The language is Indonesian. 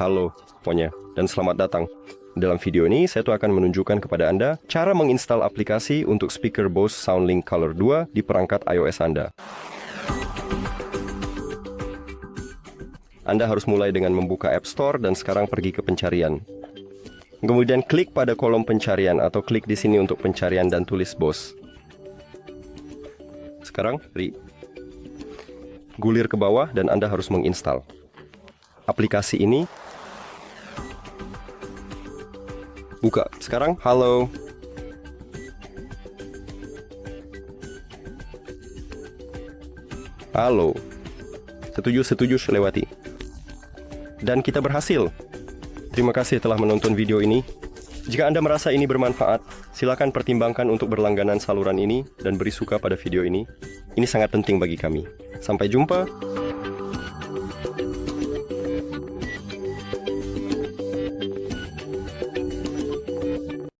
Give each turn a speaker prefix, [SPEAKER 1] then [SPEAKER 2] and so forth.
[SPEAKER 1] halo pokoknya, dan selamat datang. Dalam video ini, saya tuh akan menunjukkan kepada Anda cara menginstal aplikasi untuk speaker BOSE SoundLink Color II di perangkat iOS Anda. Anda harus mulai dengan membuka App Store dan sekarang pergi ke pencarian. Kemudian klik pada kolom pencarian atau klik di sini untuk pencarian dan tulis BOSE. Sekarang beri. Gulir ke bawah dan Anda harus menginstal. Aplikasi ini buka. Sekarang halo. Halo. Setuju lewati. Dan kita berhasil. Terima kasih telah menonton video ini. Jika Anda merasa ini bermanfaat, silakan pertimbangkan untuk berlangganan saluran ini dan beri suka pada video ini. Ini sangat penting bagi kami. Sampai jumpa.